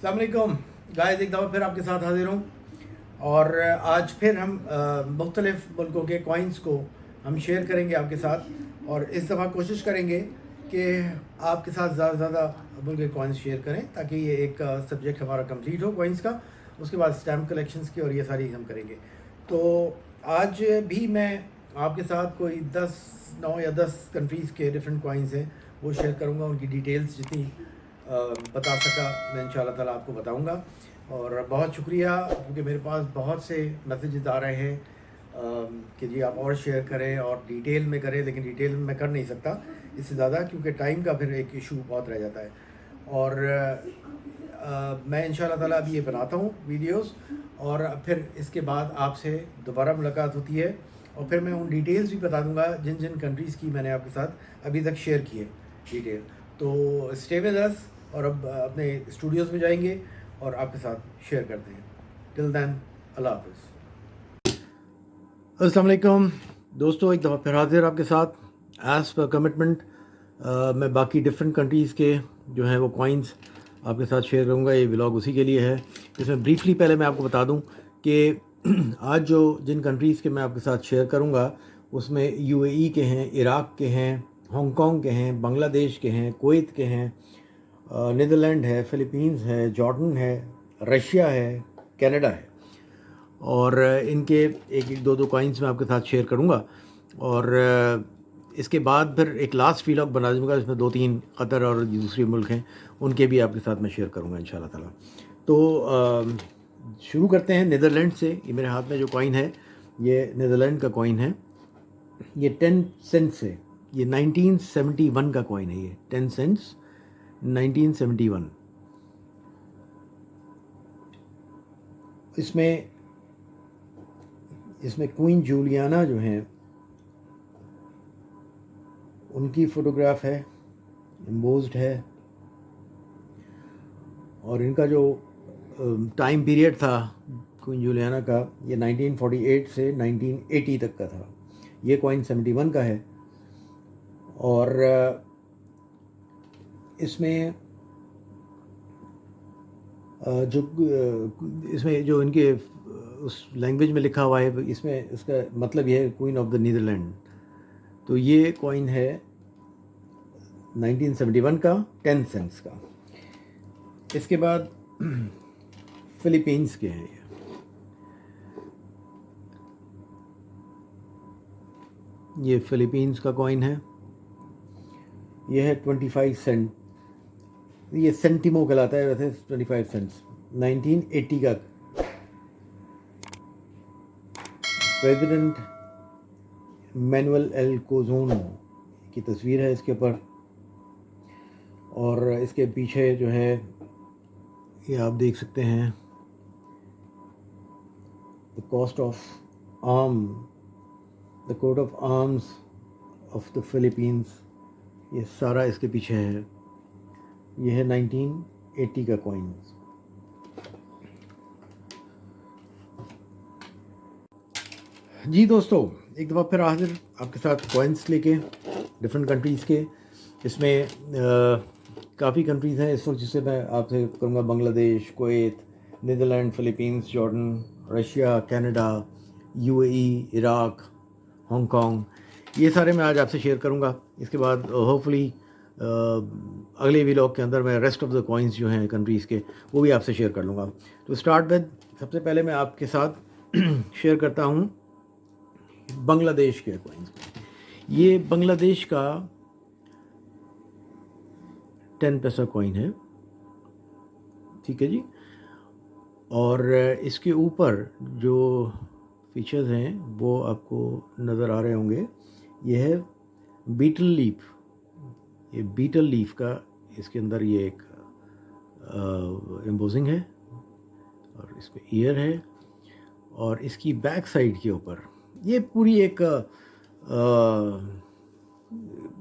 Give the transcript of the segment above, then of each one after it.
अस्सलाम वालेकुम गाइस, एक दफ़ा फिर आपके साथ हाजिर हूँ। और आज फिर हम मुख्तलिफ़ मुल्कों के कॉइन्स को हम शेयर करेंगे आपके साथ। और इस दफ़ा कोशिश करेंगे कि आपके साथ ज़्यादा से ज़्यादा मुल्क के कॉइन्स शेयर करें, ताकि ये एक सब्जेक्ट हमारा कंप्लीट हो कॉइन्स का। उसके बाद स्टैम्प कलेक्शंस की और ये सारी हम करेंगे। तो आज भी मैं आपके साथ कोई 9 या 10 कंट्रीज़ के डिफरेंट कॉइन्स हैं वो शेयर करूँगा। उनकी डिटेल्स जितनी बता सका मैं इंशाल्लाह ताला आपको बताऊंगा। और बहुत शुक्रिया, क्योंकि मेरे पास बहुत से मैसेजेस आ रहे हैं कि जी आप और शेयर करें और डिटेल में करें, लेकिन डिटेल में मैं कर नहीं सकता इससे ज़्यादा, क्योंकि टाइम का फिर एक इशू बहुत रह जाता है। और मैं इंशाल्लाह ताला अभी ये बनाता हूँ वीडियोस, और फिर इसके बाद आपसे दोबारा मुलाकात होती है। और फिर मैं उन डिटेल्स भी बता दूंगा जिन जिन कंट्रीज़ की मैंने आपके साथ अभी तक शेयर की है डिटेल। तो स्टे विद अस, और अब अपने स्टूडियोज़ में जाएंगे और आपके साथ शेयर करते हैं। टिल देन, अल्लाह हाफ़िज़। अस्सलाम वालेकुम दोस्तों, एक दफ़ा फिर हाजिर आपके साथ। एज़ पर कमिटमेंट मैं बाकी डिफरेंट कंट्रीज़ के जो हैं वो कॉइन्स आपके साथ शेयर करूँगा। ये व्लॉग उसी के लिए है। इसमें ब्रीफली पहले मैं आपको बता दूँ कि आज जो जिन कंट्रीज़ के मैं आपके साथ शेयर करूँगा उसमें यूएई के हैं, इराक़ के हैं, हांगकांग के हैं, बांग्लादेश के हैं, कुवैत के हैं, नीदरलैंड है, फ़िलीपींस है, जॉर्डन है, रशिया है, कनाडा है। और इनके एक एक दो कॉइन्स मैं आपके साथ शेयर करूँगा। और इसके बाद फिर एक लास्ट व्लॉग बना दूँगा, इसमें 2-3 कतर और दूसरे मुल्क हैं, उनके भी आपके साथ मैं शेयर करूँगा इंशाल्लाह ताला। तो शुरू करते हैं नीदरलैंड से। ये मेरे हाथ में जो कॉइन है ये नीदरलैंड का कॉइन है। ये 10 सेंट्स है। ये 1971 का कॉइन है। ये 10 सेंट्स 1971। इसमें क्वीन जूलियाना जो हैं उनकी फ़ोटोग्राफ है, एम्बोज्ड है। और इनका जो टाइम पीरियड था क्वीन जूलियाना का, ये 1948 से 1980 तक का था। ये कॉइन 71 का है। और इसमें इसमें जो इनके उस लैंग्वेज में लिखा हुआ है, इसमें इसका मतलब ये है क्वीन ऑफ द नीदरलैंड। तो ये कॉइन है 1971 का, 10 सेंट्स का। इसके बाद फ़िलीपींस के हैं। ये फ़िलीपींस का कॉइन है। ये है 25 सेंट। ये सेंटिमो कहलाता है वैसे। 25 सेंट्स 1980 का। प्रेसिडेंट मैनुअल एल कोज़ोन की तस्वीर है इसके ऊपर। और इसके पीछे जो है ये आप देख सकते हैं, the cost of arm, the coat of arms of the Philippines, ये सारा इसके पीछे है। ये है 1980 का कॉइन। जी दोस्तों, एक दफ़ा फिर हाजिर आपके साथ कॉइन्स लेके डिफरेंट कंट्रीज़ के। इसमें काफ़ी कंट्रीज़ हैं इस वक्त जिससे मैं आपसे करूँगा। Bangladesh, Kuwait, Netherland, Philippines, Jordan, Russia, Canada, UAE, Iraq, Hong Kong, ये सारे मैं आज आपसे शेयर करूँगा। इसके बाद होपफुली अगले व्लॉग के अंदर मैं रेस्ट ऑफ द कॉइन्स जो हैं कंट्रीज़ के वो भी आपसे शेयर कर लूँगा। तो स्टार्ट विद, सबसे पहले मैं आपके साथ शेयर करता हूँ बांग्लादेश के कॉइन्स। ये बांग्लादेश का 10 पैसा कॉइन है, ठीक है जी। और इसके ऊपर जो फीचर्स हैं वो आपको नज़र आ रहे होंगे। ये है बीटल लीफ। ये बीटल लीफ का इसके अंदर ये एक एम्बोजिंग है, और इस पर ईयर है। और इसकी बैक साइड के ऊपर ये पूरी एक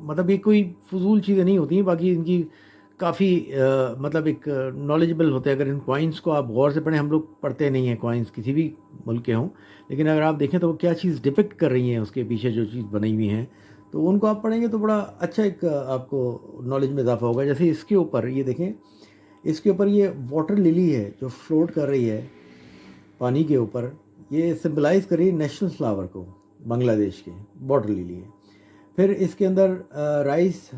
मतलब ये कोई फजूल चीज़ें नहीं होती हैं, बाकी इनकी काफ़ी मतलब एक नॉलेजेबल होते हैं। अगर इन कॉइन्स को आप गौर से पढ़ें, हम लोग पढ़ते नहीं हैं कॉइन्स किसी भी मुल्क के हों, लेकिन अगर आप देखें तो वो क्या चीज़ डिपिक्ट कर रही हैं, उसके पीछे जो चीज़ बनी हुई हैं, तो उनको आप पढ़ेंगे तो बड़ा अच्छा एक आपको नॉलेज में इजाफा होगा। जैसे इसके ऊपर ये देखें, इसके ऊपर ये वाटर लिली है जो फ्लोट कर रही है पानी के ऊपर, ये सिंबलाइज कर रही है नेशनल फ्लावर को, बांग्लादेश के वाटर लिली है। फिर इसके अंदर राइस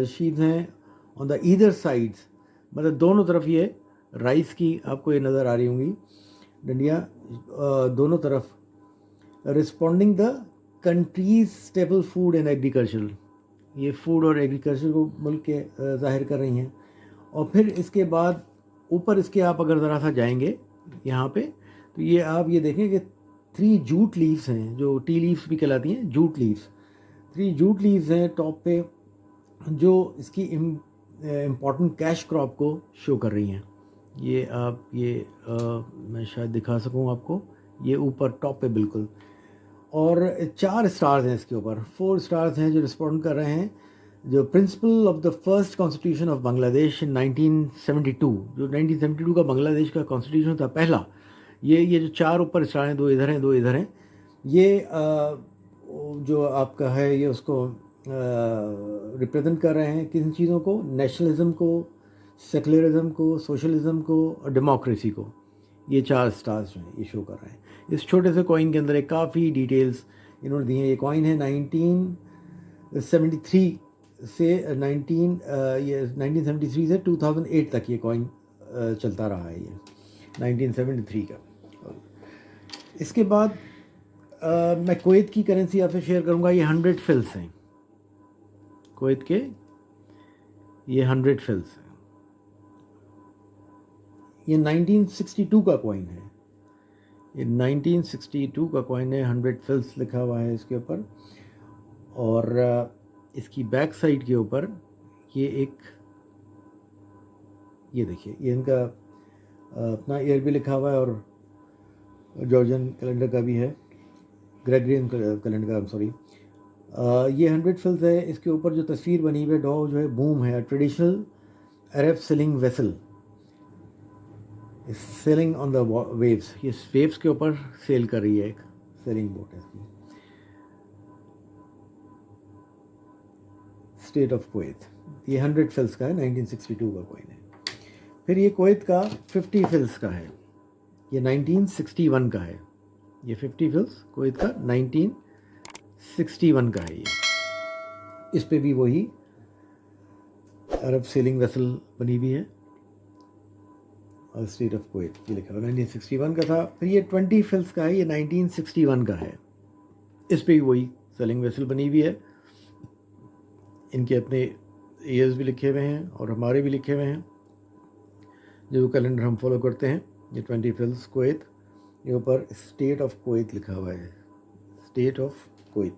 शीट्स हैं ऑन द ईदर साइड्स, मतलब दोनों तरफ ये राइस की आपको ये नज़र आ रही होंगी डंडियाँ दोनों तरफ, responding the countries stable food and agriculture, ये फूड और एग्रीकल्चर को मुल्क के ज़ाहिर कर रही हैं। और फिर इसके बाद ऊपर इसके आप अगर ज़रा सा जाएंगे यहाँ पे, तो ये आप ये देखें कि 3 जूट लीव्स हैं जो टी लीव्स भी कहलाती हैं, जूट लीव्स, 3 जूट लीव्स हैं टॉप पे जो इसकी इम्पॉर्टेंट कैश क्रॉप को शो कर रही हैं। ये आप ये मैं शायद दिखा सकूँ आपको, ये ऊपर टॉप पे बिल्कुल। और 4 स्टार्स हैं इसके ऊपर, 4 स्टार्स हैं जो रिस्पॉन्ड कर रहे हैं जो principle of the first constitution of Bangladesh in 1972, जो 1972 का बांग्लादेश का कॉन्स्टिट्यूशन था पहला। ये जो 4 ऊपर स्टार हैं, 2 इधर हैं 2 इधर हैं, ये जो आपका है ये उसको रिप्रेजेंट कर रहे हैं किन चीज़ों को, नेशनलिज्म को, सेकुलरिज्म को, सोशलिज्म को और डेमोक्रेसी को। ये 4 स्टार्स जो हैं ये शो कर रहे हैं। इस छोटे से कॉइन के अंदर एक काफ़ी डिटेल्स इन्होंने दी हैं। ये कॉइन है 1973 से 1973 से 2008 तक ये कॉइन चलता रहा है, ये 1973 का। इसके बाद मैं कुवैत की करेंसी आपसे शेयर करूंगा। ये 100 फिल्स हैं कुवैत के, ये 100 फिल्स हैं। ये 1962 का कॉइन है, ये 1962 का कॉइन है, 100 फिल्स लिखा हुआ है इसके ऊपर। और इसकी बैक साइड के ऊपर ये एक, ये देखिए ये इनका अपना ईयर भी लिखा हुआ है और जॉर्जियन कैलेंडर का भी है, ग्रेगरियन कैलेंडर का, सॉरी। ये 100 फिल्स है। इसके ऊपर जो तस्वीर बनी हुई है डॉ जो है बूम है, traditional Arab selling vessel selling on the waves, ये वेव्स के ऊपर सेल कर रही है, एक सेलिंग बोट है इसकी। स्टेट ऑफ कुवैत, ये 100 फिल्स का है, 1962 का कॉइन है। फिर ये कुवैत का 50 फिल्स का है, ये 1961 का है। ये 50 फिल्स कुवैत का 1961 का है। ये इस पे भी वही अरब सेलिंग वेसल बनी हुई है और स्टेट ऑफ कुवैत ये लिखा हुआ 1961 का था। फिर ये 20 फिल्स का है, ये 1961 का है। इस पे भी वही सेलिंग वेसल बनी हुई है। इनके अपने ईयर्स भी लिखे हुए हैं और हमारे भी लिखे हुए हैं जो कैलेंडर हम फॉलो करते हैं। ये 20 फिल्स कुवैत, ये ऊपर स्टेट ऑफ कुवैत लिखा हुआ है, स्टेट ऑफ कुवैत।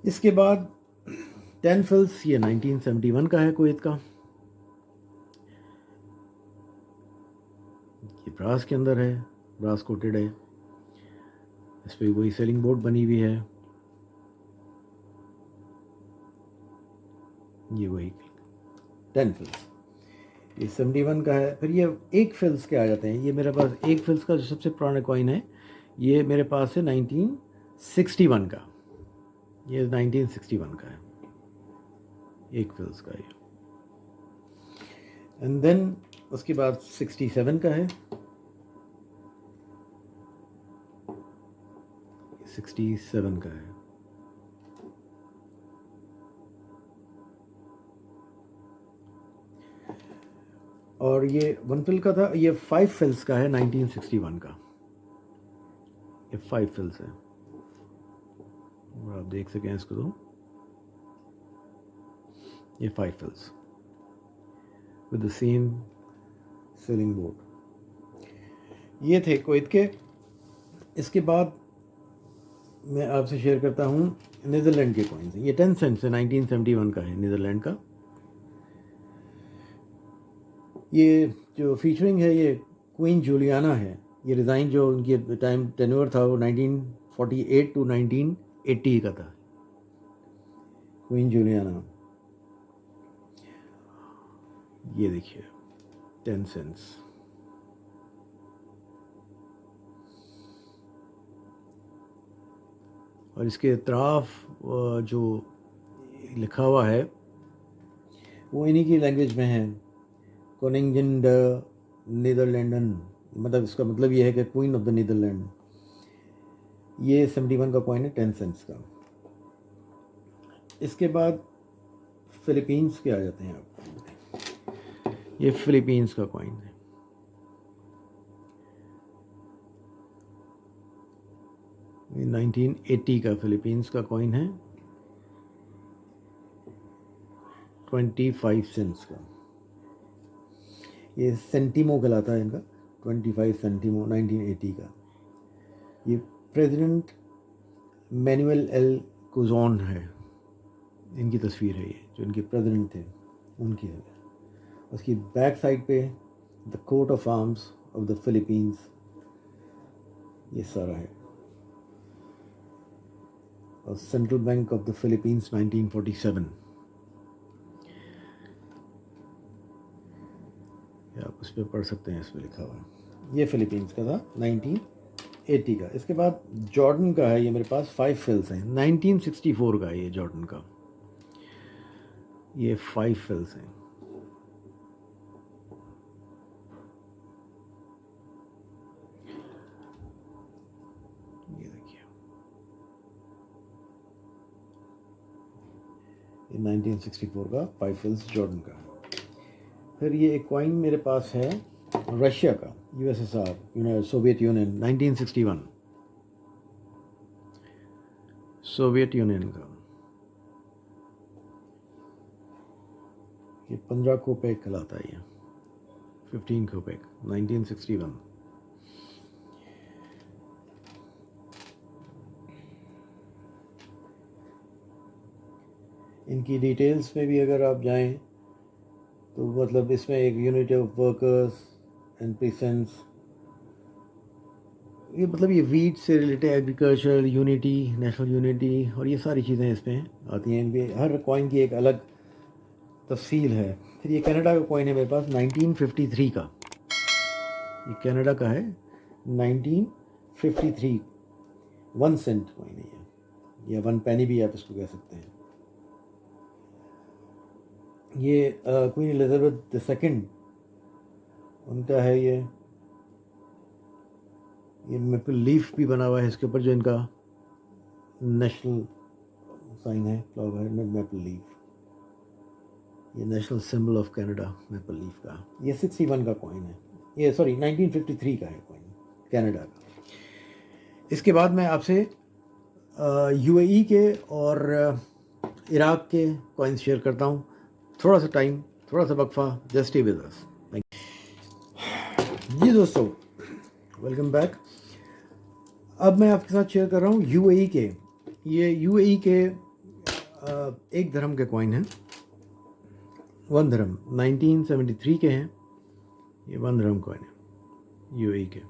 इसके बाद 10 फिल्स, ये 1971 का है कुवैत का। ये ब्रास के अंदर है, ब्रास कोटेड है। इस पर वही सेलिंग बोर्ड बनी हुई है, ये वही 10 फिल्स। ये 71 का है। फिर ये 1 फिल्स के आ जाते हैं। ये मेरे पास 1 फिल्स का जो सबसे पुराना कॉइन है, ये मेरे पास है 1961 का, ये 1961 का है, 1 फिल्स का ये। एंड देन उसके बाद 67 का है, 67 का है। और ये 1 फिल का था, ये 5 फिल्स का है 1961 का, ये 5 फिल्स है। और आप देख सकें इसको तो, ये 5 fils with the same sailing board. ये थे कुवैत के। इसके बाद मैं आपसे शेयर करता हूँ नीदरलैंड के कॉइन्स। ये 10 सेंट्स है, 1971 का है नीदरलैंड का। ये जो फीचरिंग है ये क्वीन जूलियाना है। ये डिज़ाइन जो उनकी टाइम टेन्योर था वो 1948 टू 1980 का था, क्वीन जूलियाना। ये देखिए 10 सेंट्स। और इसके अतराफ जो लिखा हुआ है वो इन्हीं की लैंग्वेज में है, कोनिंगन द नीदरलैंडन, मतलब इसका मतलब ये है कि क्वीन ऑफ द नीदरलैंड। ये 71 का कॉइन है 10 सेंट्स का। इसके बाद फिलीपींस के आ जाते हैं आपको। ये फिलीपींस का कॉइन है। ये 1980 का फिलीपींस का कॉइन है, 25 सेंट्स का। ये सेंटीमो कहलाता है इनका, 25 सेंटीमो 1980 का। ये प्रेसिडेंट मैनुअल एल कुजोन है, इनकी तस्वीर है, ये जो इनके प्रेसिडेंट थे उनकी है। उसकी बैक साइड पे the coat of arms of the Philippines, ये सारा है। और Central Bank of the Philippines 1947, आप उस पर पढ़ सकते हैं, इसमें लिखा हुआ है। ये फिलीपींस का था 1980 का। इसके बाद जॉर्डन का है, ये मेरे पास 5 फिल्स हैं, 1964 का है ये जॉर्डन का। ये 5 फिल्स हैं। ये देखिए, ये 1964 का 5 फिल्स जॉर्डन का। फिर ये एक कॉइन मेरे पास है रशिया का, USSR, Soviet union, 1961, Soviet union का। ये 15 कोपेक कहलाता है, ये 15 कोपेक 1961। इनकी डिटेल्स में भी अगर आप जाएं तो मतलब इसमें एक unit of workers and patients, ये मतलब ये वीट से related agriculture unity, national unity, और ये सारी चीज़ें इसमें आती हैं। इनके हर कॉइन की एक अलग तफसील है। फिर ये कनाडा का कॉइन है मेरे पास 1953 का। ये कनाडा का है 1953, 1 सेंट कॉइन है ये, या 1 पेनी भी आप इसको कह सकते हैं। ये क्वीन एलिजाबेथ II उनका है। ये मेपल लीफ भी बना हुआ है इसके ऊपर, जो इनका नेशनल साइन है, फ्लावर है मेपल लीफ। ये national symbol of Canada, maple leaf का। ये 61 का कॉइन है, ये 1953 का है कॉइन, कनाडा का। इसके बाद मैं आपसे यूएई के और इराक के कॉइन्स शेयर करता हूँ। थोड़ा सा टाइम, थोड़ा सा वक्फा, जस्ट स्टे विद अस। जी दोस्तों, वेलकम बैक। अब मैं आपके साथ शेयर कर रहा हूँ यूएई के। ये यूएई के एक धर्म के कॉइन हैं, 1 धर्म, 1973 के हैं। ये 1 धर्म कॉइन है यूएई के।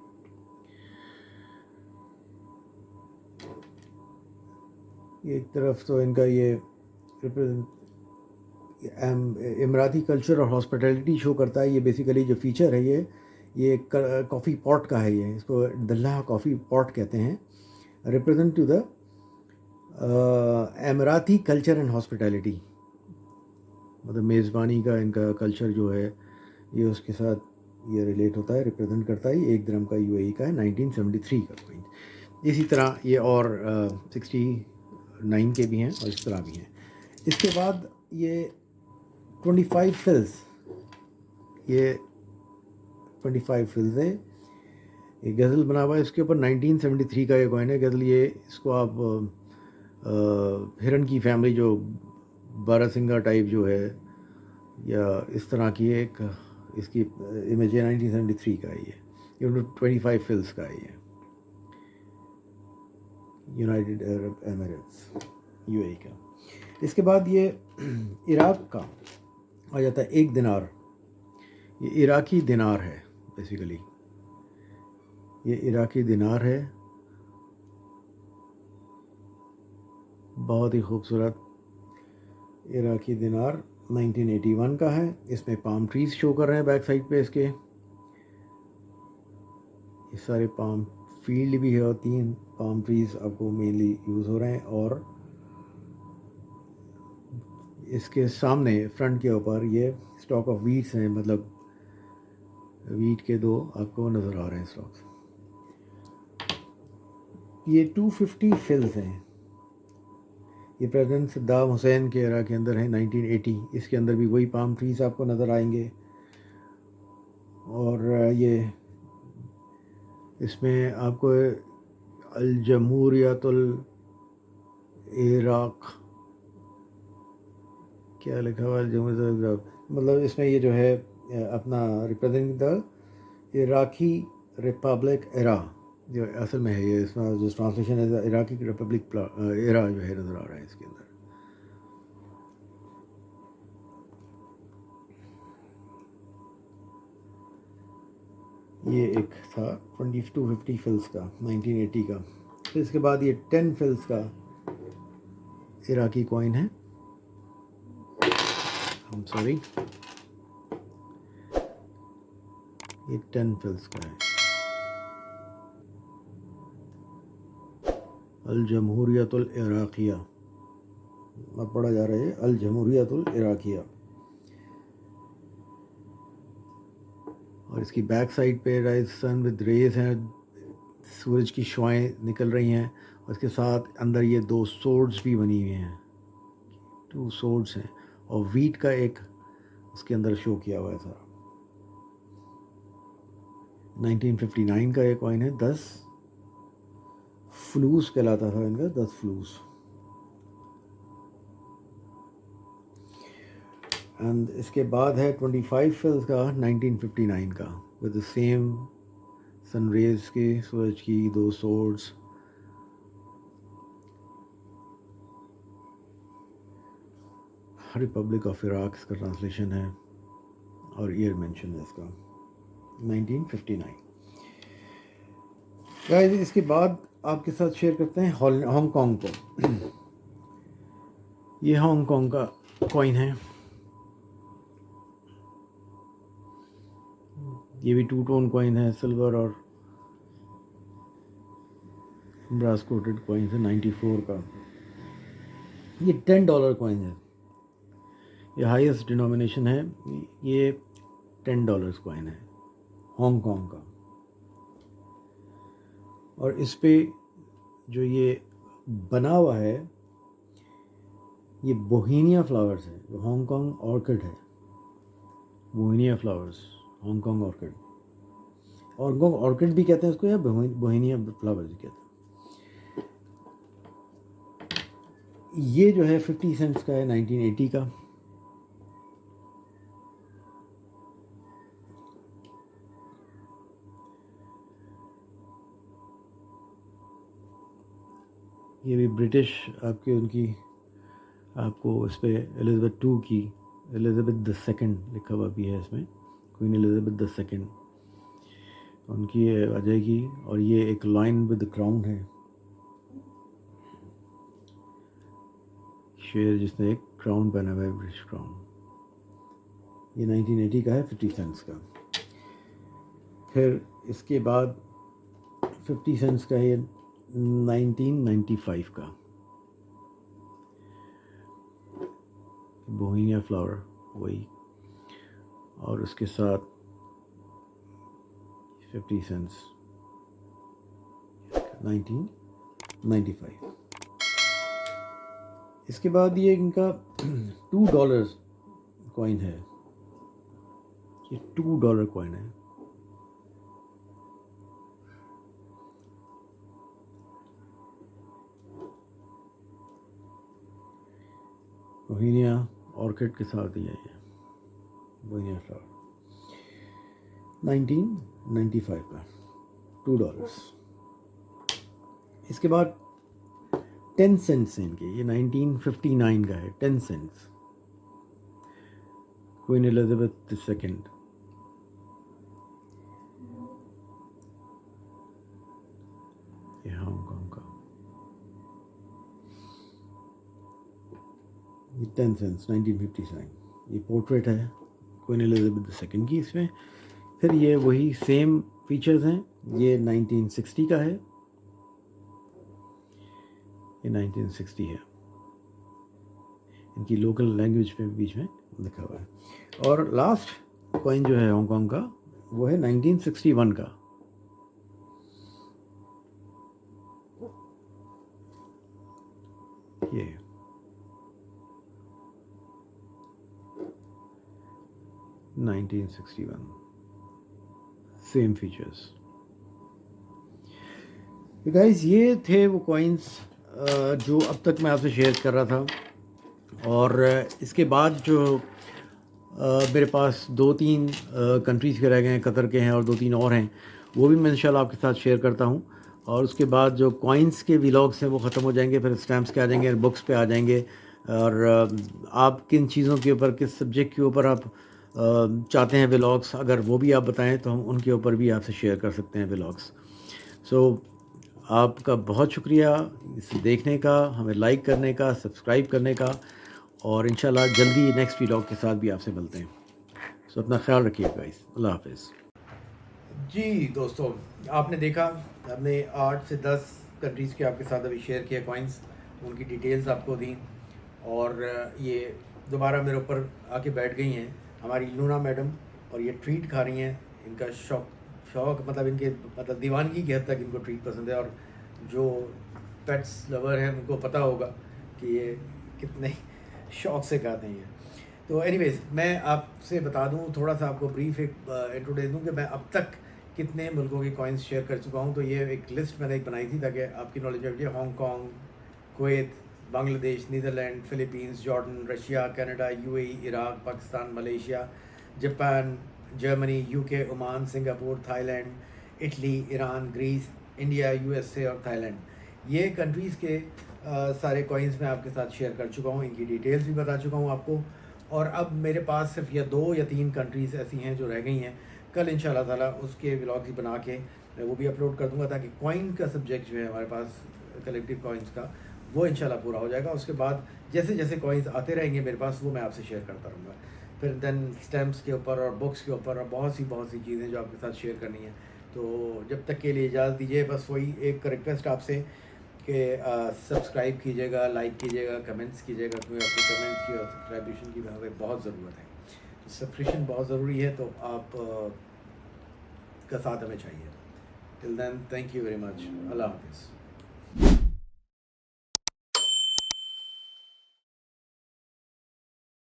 एक तरफ तो इनका ये इमराती कल्चर और हॉस्पिटैलिटी शो करता है। ये बेसिकली जो फीचर है, ये कॉफ़ी पॉट का है। ये इसको दल्ला कॉफ़ी पॉट कहते हैं, represent to the Emirati culture and hospitality. मतलब मेज़बानी का इनका कल्चर जो है, ये उसके साथ ये रिलेट होता है, रिप्रेजेंट करता है। ये 1 धर्म का यूएई का है, 1973 का पॉइंट। इसी तरह ये और 69 के भी हैं और इस तरह भी हैं। इसके बाद ये 25 फिल्स, ये 25 फिल्स है। ये गज़ल बना हुआ है इसके ऊपर, 1973 का ये कॉइन है गज़ल। ये इसको आप हिरन की फैमिली, जो बारहसिंगा टाइप जो है, या इस तरह की एक इसकी इमेज है, 1973 का है ये 25 फिल्स का है ये, यूनाइटेड अरब एमिरेट्स, यूएई का। इसके बाद ये इराक का आ जाता है 1 दिनार। ये इराकी दिनार है बेसिकली, ये इराकी दिनार है, बहुत ही खूबसूरत इराकी दिनार, 1981 का है। इसमें पाम ट्रीज शो कर रहे हैं बैक साइड पे इसके। ये सारे पाम फील्ड भी है और 3 पाम ट्रीज आपको मेनली यूज़ हो रहे हैं। और इसके सामने फ्रंट के ऊपर ये स्टॉक ऑफ वीट्स हैं, मतलब वीट के दो आपको नज़र आ रहे हैं स्टॉक्स। ये 250 फिल्स हैं। ये प्रेसिडेंट सद्दाम हुसैन के एरा के अंदर है 1980। इसके अंदर भी वही पाम ट्रीज आपको नज़र आएंगे। और ये इसमें आपको अल जमहूरियतुल इराक क्या लिखा हुआ है, जमहूरियत मतलब इसमें ये जो है अपना represent the Iraqi Republic era जो असल में है, ये इसमें जो ट्रांसलेशन है इराकी रिपब्लिक एरा जो है नज़र आ रहा है इसके अंदर। ये एक था 2250 फिल्स का 1980 का। फिर इसके बाद ये 10 फिल्स का इराकी कॉइन है। I'm sorry, ये 10 फिल्स का है। अल जमहूरियतुल इराकिया, अब पढ़ा जा रहा है अल जमहूरियतुल इराकिया। और इसकी बैक साइड पे राइज सन विद रेज हैं, सूरज की शुआएं निकल रही हैं। और इसके साथ अंदर ये दो सोर्ड्स भी बनी हुई हैं, 2 सोर्ड्स हैं। और वीट का एक उसके अंदर शो किया हुआ है सारा। 1959 का ये कॉइन है। 10 फ्लूस कहलाता था इनका, 10 फ्लूस। एंड इसके बाद है 25 फिल्स का 1959 का with the same sun rays के, सूरज की 2 सोर्ड्स। रिपब्लिक ऑफ इराक इसका ट्रांसलेशन है और ईयर मेंशन है इसका 1959। गाइस इसके बाद आपके साथ शेयर करते हैं हांगकांग को। ये हांगकांग का कॉइन है। ये भी 2 टोन कॉइन है, सिल्वर और ब्रास कोटेड कॉइन है 94 का। ये $10 कॉइन है। ये हाईएस्ट डिनोमिनेशन है। ये $10 कॉइन है हांगकांग का। और इस पे जो ये बना हुआ है ये बोहेनिया फ्लावर्स है, जो हांगकांग ऑर्किड है। Bauhinia flowers, Hong Kong orchid. Hong Kong orchid भी कहते हैं इसको या बोहेनिया फ्लावर्स भी कहते हैं। ये जो है 50 सेंट्स का है 1980 का। ये भी ब्रिटिश आपकी उनकी आपको इस पर एलिज़ाबेथ II की, एलिज़ाबेथ II लिखा हुआ भी है इसमें, क्वीन एलिज़ाबेथ II उनकी आ जाएगी। और ये एक लाइन विद क्राउन है, शेर जिसने एक क्राउन पहना हुआ है, ब्रिटिश क्राउन। ये 1980 का है, 50 सेंट्स का। फिर इसके बाद 50 सेंट्स का है 1995 का बोहेनिया फ्लावर वही। और उसके साथ 50 सेंट्स 1995। इसके बाद ये इनका $2 कॉइन है। ये $2 कॉइन है। बोहेनिया ऑर्किड के साथ ही है ये बोहेनिया फ्लावर। 1995 का $2। इसके बाद 10 सेंट्स हैं इनके। ये 1959 का है, 10 सेंट्स, क्वीन एलिज़ाबेथ II। ये हांगकांग का, ये 10 सेंट्स 1957। ये पोर्ट्रेट है क्वीन एलिज़ाबेथ II की इसमें। फिर ये वही सेम फीचर्स हैं। ये 1960 का है, ये 1960 है। इनकी लोकल लैंग्वेज पे बीच में लिखा हुआ है। और लास्ट कॉइन जो है हांगकांग का, वो है 1961 का। ये 1961, सेम फीचर्स। गाइस ये थे वो कॉइन्स जो अब तक मैं आपसे शेयर कर रहा था। और इसके बाद जो मेरे पास 2-3 कंट्रीज़ के रह गए हैं, कतर के हैं और 2-3 और हैं, वो भी मैं इंशाल्लाह आपके साथ शेयर करता हूँ। और उसके बाद जो कॉइन्स के व्लॉग्स हैं वो ख़त्म हो जाएंगे, फिर स्टैम्प्स के आ जाएंगे, बुक्स पे आ जाएंगे। और आप किन चीज़ों के ऊपर, किस सब्जेक्ट के ऊपर आप चाहते हैं व्लॉग्स, अगर वो भी आप बताएं तो हम उनके ऊपर भी आपसे शेयर कर सकते हैं व्लॉग्स। सो आपका बहुत शुक्रिया इसे देखने का, हमें लाइक करने का, सब्सक्राइब करने का, और इंशाल्लाह जल्दी नेक्स्ट व्लॉग के साथ भी आपसे मिलते हैं। सो अपना ख्याल रखिएगा गाइस, अल्लाह हाफिज़। जी दोस्तों, आपने देखा, हमने 8 से 10 कंट्रीज़ के आपके साथ अभी शेयर किया कॉइन्स, उनकी डिटेल्स आपको दी। और ये दोबारा मेरे ऊपर आके बैठ गई हैं हमारी लूना मैडम, और ये ट्रीट खा रही हैं। इनका शौक मतलब इनके मतलब दीवानगी की हद तक इनको ट्रीट पसंद है। और जो पेट्स लवर हैं उनको पता होगा कि ये कितने शौक से खाते हैं। तो एनीवेज़, मैं आपसे बता दूं, थोड़ा सा आपको ब्रीफ एक इंट्रो दे दूं कि मैं अब तक कितने मुल्कों की कॉइन्स शेयर कर चुका हूं। तो ये एक लिस्ट मैंने एक बनाई थी ताकि आपकी नॉलेज में जाए। Hong Kong, Kuwait, Bangladesh, Netherland, Philippines, Jordan, Russia, Canada, UAE, Iraq, Pakistan, Malaysia, Japan, Germany, UK, Oman, Singapore, Thailand, Italy, Iran, Greece, India, USA और थाईलैंड। ये कंट्रीज़ के सारे कॉइन्स मैं आपके साथ शेयर कर चुका हूँ, इनकी डिटेल्स भी बता चुका हूँ आपको। और अब मेरे पास सिर्फ या 2 या 3 कंट्रीज़ ऐसी हैं जो रह गई हैं। कल इंशाल्लाह ताला उसके व्लॉग्स बना के मैं वो भी अपलोड कर दूंगा, ताकि कॉइन का सब्जेक्ट जो है हमारे पास कलेक्टिव कॉइन्स का, वो इंशाल्लाह पूरा हो जाएगा। उसके बाद जैसे जैसे कॉइन्स आते रहेंगे मेरे पास, वो मैं आपसे शेयर करता रहूँगा। फिर देन स्टैम्प्स के ऊपर और बुक्स के ऊपर और बहुत सी चीज़ें जो आपके साथ शेयर करनी है। तो जब तक के लिए इजाज़त दीजिए। बस वही एक रिक्वेस्ट आपसे कि सब्सक्राइब कीजिएगा, लाइक कीजिएगा, कमेंट्स कीजिएगा, क्योंकि आपके कमेंट्स की और सब्सक्रिप्शन की हमें बहुत ज़रूरत है। तो सब्सक्रिप्शन बहुत ज़रूरी है, तो आप का साथ हमें चाहिए। Till then, thank you very much. अल्लाह हाफिज़।